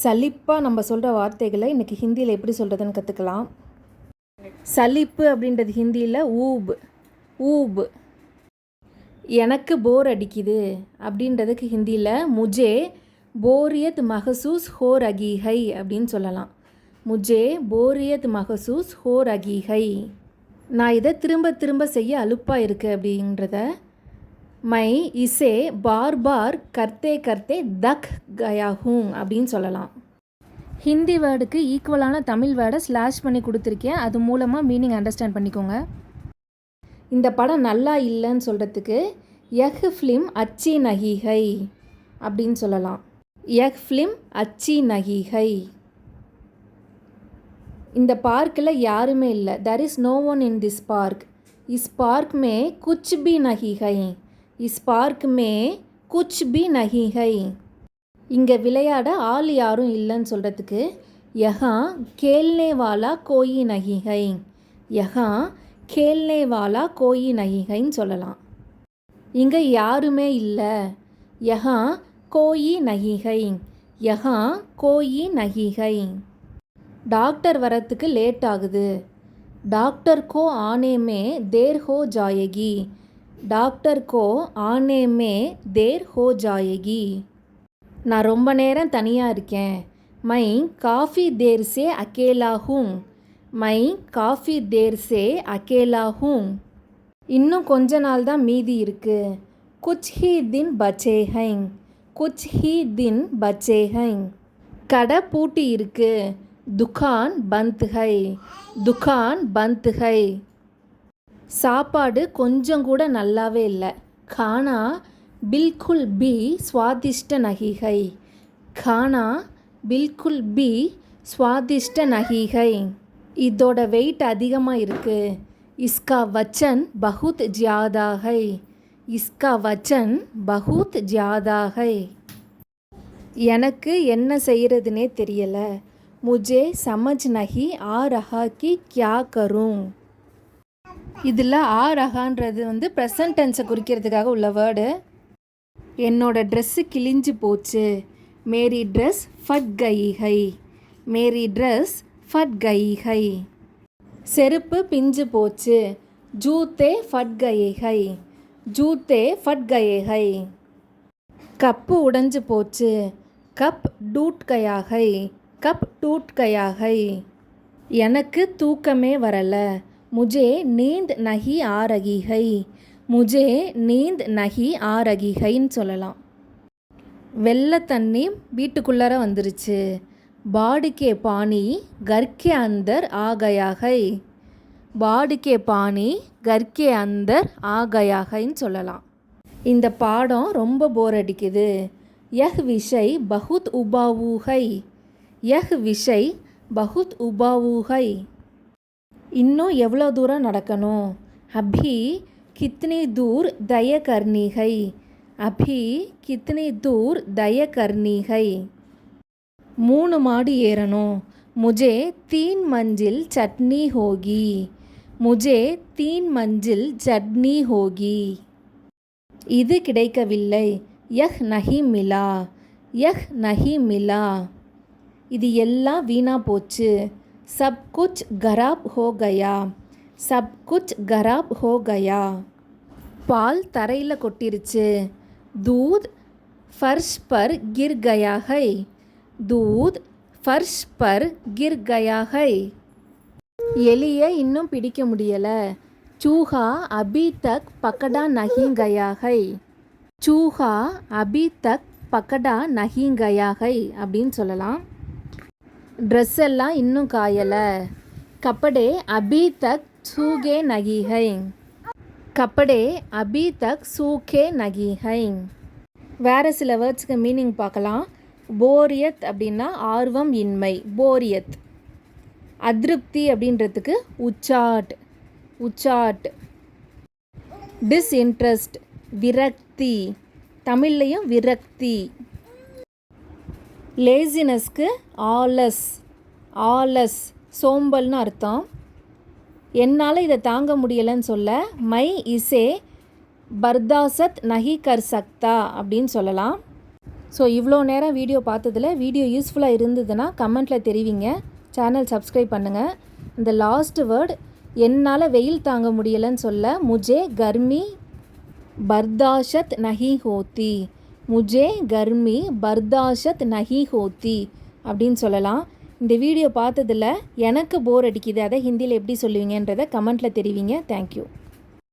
சலிப்பாக நம்ம சொல்கிற வார்த்தைகளை இன்றைக்கி ஹிந்தியில் எப்படி சொல்கிறதுன்னு கற்றுக்கலாம். சலிப்பு அப்படின்றது ஹிந்தியில் ஊப் ஊப். எனக்கு போர் அடிக்குது அப்படின்றதுக்கு ஹிந்தியில் முஜே போரியத் மஹசூஸ் ஹோ ரகி ஹை அப்படின்னு சொல்லலாம். முஜே போரியத் மஹசூஸ் ஹோ ரகி ஹை. நான் இதை திரும்ப திரும்ப செய்ய அலுப்பாக இருக்குது அப்படின்றத மை இசே பார் பார் கர்த்தே கர்த்தே தக் கயா ஹூங் அப்படின்னு சொல்லலாம். ஹிந்தி வேர்டுக்கு ஈக்குவலான தமிழ் வேர்டை ஸ்லாஷ் பண்ணி கொடுத்துருக்கேன். அது மூலமாக மீனிங் அண்டர்ஸ்டாண்ட் பண்ணிக்கோங்க. இந்த படம் நல்லா இல்லைன்னு சொல்கிறதுக்கு யஹ் ஃபிலிம் அச்சி நஹி ஹை அப்படின்னு சொல்லலாம். யஹ் ஃபிலிம் அச்சி நஹி ஹை. இந்த பார்க்கில் யாருமே இல்லை. There is no one in this park. இஸ் பார்க் மே குச் பி நஹி ஹை. இஸ் பார்க் மே குச் பி நஹி ஹை. இங்கே விளையாட ஆள் யாரும் இல்லைன்னு சொல்கிறதுக்கு யஹா கேல்னே வாலா கோயி நஹி ஹை. யஹா கேல்னே வாலா கோயி நஹி ஹைன்னு சொல்லலாம். இங்கே யாருமே இல்லை. யஹா கோயி நஹி ஹை. யஹா கோயி நஹி ஹை. டாக்டர் வரத்துக்கு லேட் ஆகுது. டாக்டர் கோ ஆனே மே தேர் ஹோ ஜாயேகி. டாக்டர் கோ ஆனே மே தேர் ஹோ ஜாயேகி. நான் ரொம்ப நேரம் தனியாக இருக்கேன். மை காஃபி தேர் சே அகேலா ஹூங். மை காஃபி தேர் சே அகேலா ஹூங். இன்னும் கொஞ்ச நாள் தான் மீதி இருக்குது. குச் ஹி தின் பச்சே ஹைங். குச் ஹி தின் பச்சே ஹைங். கடை பூட்டி இருக்கு. துகான் பந்த் ஹை. துகான் பந்த் ஹை. சாப்பாடு கொஞ்சம் கூட நல்லாவே இல்லை. கானா பில்குல் பி ஸ்வாதிஷ்ட நஹி ஹை. கானா பில்குல் பி ஸ்வாதிஷ்ட நஹி ஹை. இதோட வெயிட் அதிகமாக இருக்குது. இஸ்கா வச்சன் பஹுத் ஜியாதா ஹை. இஸ்கா வச்சன் பஹுத் ஜியாதா ஹை. எனக்கு என்ன செய்கிறதுனே தெரியலை. முஜே சமஜ் நஹி ஆ ரஹா கி கியா கரும். இதில் ஆ ரஹான்றது ப்ரெசன்ட் டென்ஸை குறிக்கிறதுக்காக உள்ள வேர்டு. என்னோடய ட்ரெஸ்ஸு கிழிஞ்சு போச்சு. மேரி ட்ரெஸ் ஃபட் கை ஹை. மேரி ட்ரெஸ் ஃபட் கை ஹை. செருப்பு பிஞ்சு போச்சு. ஜூத்தே ஃபட் கை ஹை. ஜூத்தே ஃபட் கை ஹை. கப்பு உடைஞ்சு போச்சு. கப் டூட் கயா ஹை. கப் டூட் கயா ஹை. எனக்கு தூக்கமே வரலை. முஜே நீந்த் நஹி ஆ ரகி ஹை. முஜே நீந்த் நஹி ஆ ரகி ஹைன்னு சொல்லலாம். வெள்ளை தண்ணி வீட்டுக்குள்ளார வந்துருச்சு. பாடிக்கே பானி கர்கே அந்தர் ஆ கயா ஹை. பாடிக்கே பானி கர்கே அந்தர் ஆ கயா ஹைன்னு சொல்லலாம். இந்த பாடம் ரொம்ப போர் அடிக்குது. யஹ் விஷய் பஹுத் உபாவு ஹை. யஹ் விஷய் பஹுத் உபாவு ஹை. இன்னும் எவ்வளோ தூரம் நடக்கணும். அபி கித்னி தூர் தய கர்னி ஹை. அபி கித்னி தூர் தய கர்னி ஹை. 3 மாடி ஏறணும். முஜே 3 மஞ்சில் சட்னி ஹோகி. முஜே 3 மஞ்சில் சட்னி ஹோகி. இது கிடைக்கவில்லை. யஹ் நஹி மிலா. யஹ் நஹி மிலா. இது எல்லாம் வீணா போச்சு. सब कुछ खराब हो गया. सब कुछ खराब हो गया. பால் தரையில் கொட்டிருச்சு. दूध फर्श पर गिर गया है. दूध फर्श पर गिर गया है. எலியை இன்னும் பிடிக்க முடியலை. चूहा अभी तक पकड़ा नहीं गया है. चूहा अभी तक पकड़ा नहीं गया है அப்படின்னு சொல்லலாம். ட்ரெஸ் எல்லாம் இன்னும் காயலை. கப்படே அபி தக் சூகே நகி ஹை. கப்படே அபி தக் சூகே நகி ஹை. வேறு சில வேர்ட்ஸுக்கு மீனிங் பார்க்கலாம். போரியத் அப்படின்னா ஆர்வம் இன்மை, போரியத். அதிருப்தி அப்படின்றதுக்கு உச்சாட், உச்சாட். டிஸ்இன்ட்ரெஸ்ட் விரக்தி, தமிழ்லையும் விரக்தி. லேசினஸ்க்கு ஆலஸ், ஆலஸ் சோம்பல்னு அர்த்தம். என்னால் இதை தாங்க முடியலைன்னு சொல்ல மை இசே பர்தாசத் நஹி கர் சக்தா அப்படின்னு சொல்லலாம். ஸோ இவ்வளோ நேரம் வீடியோ பார்த்ததில் வீடியோ யூஸ்ஃபுல்லாக இருந்ததுன்னா கமெண்ட்டில் தெரிவிங்க. சேனல் சப்ஸ்கிரைப் பண்ணுங்கள். இந்த லாஸ்ட் வேர்ட் என்னால் வெயில் தாங்க முடியலைன்னு சொல்ல முஜே கர்மி பர்தாஷத் நஹி ஹோத்தி. முஜே கர்மி பர்தாஷத் நஹி ஹோத்தி அப்படின்னு சொல்லலாம். இந்த வீடியோ பார்த்ததில் எனக்கு போர் அடிக்குது, அதை ஹிந்தியில் எப்படி சொல்லுவீங்கன்றதை கமெண்ட்டில் தெரிவிங்க. தேங்க்யூ.